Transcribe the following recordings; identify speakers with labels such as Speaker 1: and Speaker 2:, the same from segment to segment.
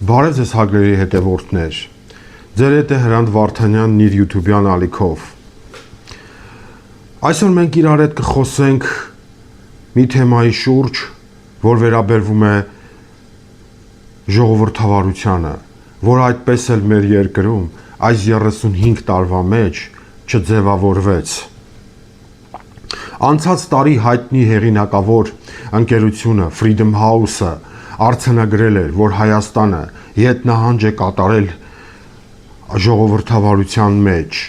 Speaker 1: Բարև ձեզ հարգելի հետևորդներ, ձեր հետ է Հրանտ Վարդանյանն իր YouTube-յան ալիքով։ Այսօր մենք իրար հետ կխոսենք մի թեմայի շուրջ, որ վերաբերվում է ժողովրդավարությանը, որ այդպես էլ մեր երկրում այս 35 տարվա մեջ չձևավորվեց։ Անցած տարի հայտնի հեղինակավոր ընկերությունը Freedom House-ը արձանագրել էր, որ Հայաստանը ետնահանջ է կատարել ժողովրդավարության մեջ։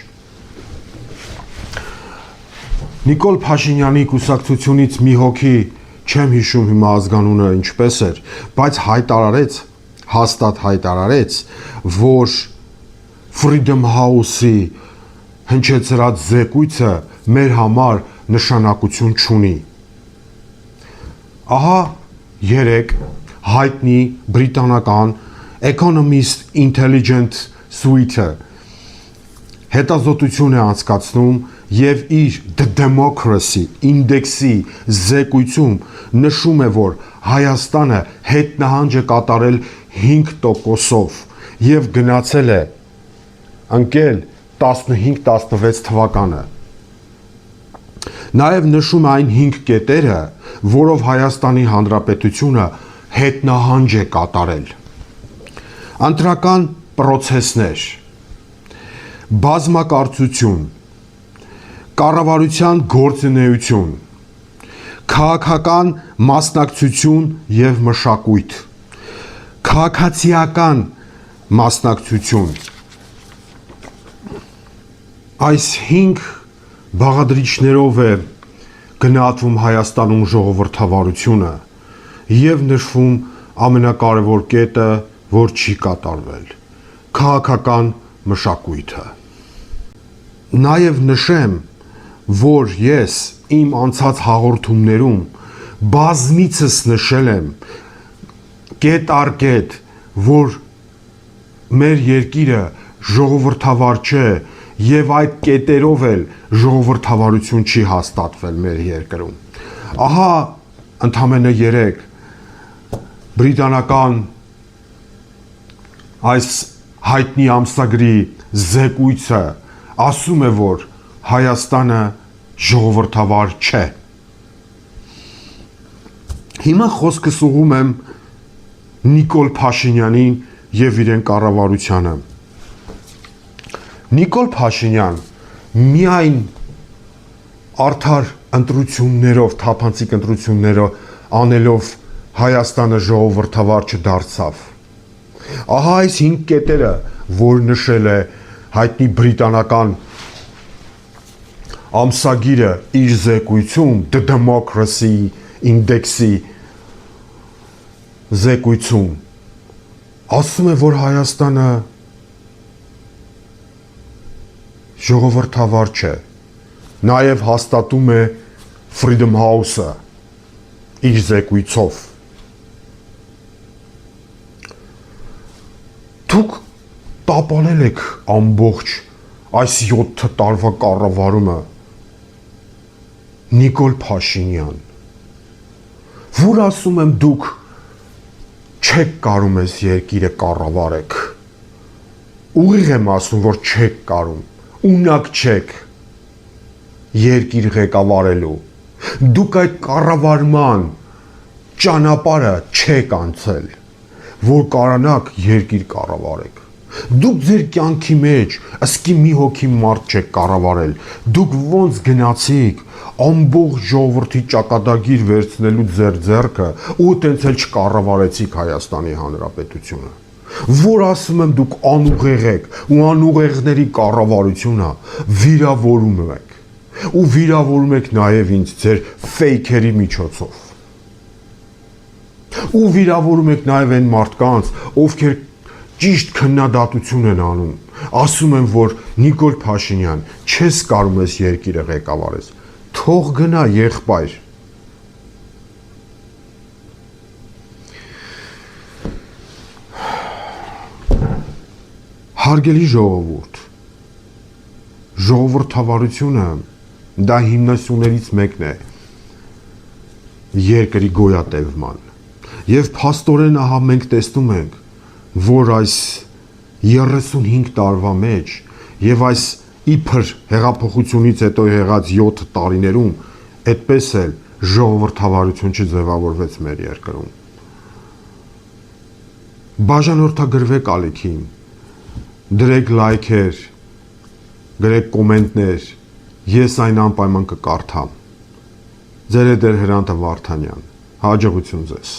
Speaker 1: Նիկոլ Փաշինյանի կուսակցությունից մի հոգի, չեմ հիշում հիմա ազգանունը ինչպես էր, բայց հաստատ հայտարարեց, որ Freedom House-ի հնչեցրած զեկույցը մեր համար նշանակություն չունի։ Ահա երեք հայտնի բրիտանական Economist Intelligence Suite-ը հետազոտություն է անցկացնում եւ իր The Democracy ինդեքսի զեկույցում նշում է, որ Հայաստանը հետնահանջ է կատարել 5%-ով եւ գնացել է ընկել 15-16 թվականը։ Նաև նշում է այն 5 կետերը, որով Հայաստանի Հանրապետությունը հետնահանջ է կատարել։ Ընտրական պրոցեսներ, բազմակարծություն, կառավարության գործունեություն, քաղաքական մասնակցություն եւ մշակույթ, քաղաքացիական մասնակցություն։ Այս 5 բաղադրիչներով է գնահատվում Հայաստանում ժողովրդավարությունը եւ նշվում ամենակարևոր կետը, որ չի կատարվել՝ քաղաքական մշակույթը։ Նաեւ նշեմ, որ ես իմ անցած հաղորդումներում բազմիցս նշել եմ կետ առ կետ, որ մեր երկիրը ժողովրդավար չէ եւ այդ կետերով էլ ժողովրդավարություն չի հաստատվել մեր երկրում։ Ահա ընդամենը 3 բրիտանական այս հայտնի ամսագրի զեկույցը ասում է, որ Հայաստանը ժողովրդավար չէ։ Հիմա խոսքս ուղղում եմ Նիկոլ Փաշինյանին եւ իրեն կառավարությանը։ Նիկոլ Փաշինյան միայն արդար ընտրություններով, թափանցիկ ընտրություններով անելով Հայաստանը ժողովրդավար չդարձավ։ Ահա այս 5 կետերը, որ նշել է հայտնի բրիտանական ամսագիրը իր զեկույցում, The Democracy ինդեքսի զեկույցում, ասում է, որ Հայաստանը ժողովրդավար չէ, նաև հաստատում է Freedom House-ը իր զեկույցով։ Դուք տապալել եք ամբողջ այս 7 տարվա կառավարումը, Նիկոլ Փաշինյան, որ ասում եմ դուք չեք կարում ես երկիրը կառավարեք, ուղիղ եմ ասում, որ չեք կարում, ունակ չեք երկիր ղեկավարելու, դուք այդ կառավարման ճանապարհը չեք անցել, որ կարողանաք երկիր կառավարեք։ Դուք ձեր կյանքի մեջ ըսկի մի հոգի մարդ չեք կառավարել, դուք ոնց գնացիք ամբողջ ժողովրդի ճակատագիր վերցնելու ձեր ձեռքը ու տենց էլ չկառավարեցիք Հայաստանի Հանրապետությունը, որ ասում եմ դուք անուղեղ եք ու անուղեղների կառավարությունը վիրավորում եք ու վիրավորում եք նաև ինձ ձեր ֆեյքերի միջոցով ու վիրավորում եք նաև այն մարդկանց, ովքեր ճիշտ քննադատություն են անում, ասում են, որ Նիկոլ Փաշինյան, չես կարում ես երկիրը ղեկավարես, թող գնա եղբայր։ Հարգելի ժողովուրդ, ժողովրդավարությունը դա հիմնասյուներից մեկն է երկրի գոյատևման։ Եվ փաստորեն ահա մենք տեսնում ենք որ այս 35 տարվա մեջ եւ այս իբր հեղափոխությունից հետո եղած 7 տարիներում այդպես էլ ժողովրդավարություն չձևավորվեց մեր երկրում։ Բաժանորդագրվեք ալիքին, դրեք լայքեր, գրեք կոմենտներ, ես այն անպայման կկարդամ։ Ձեր հետ էր Հրանտ Վարդանյան, հաջողություն ձեզ։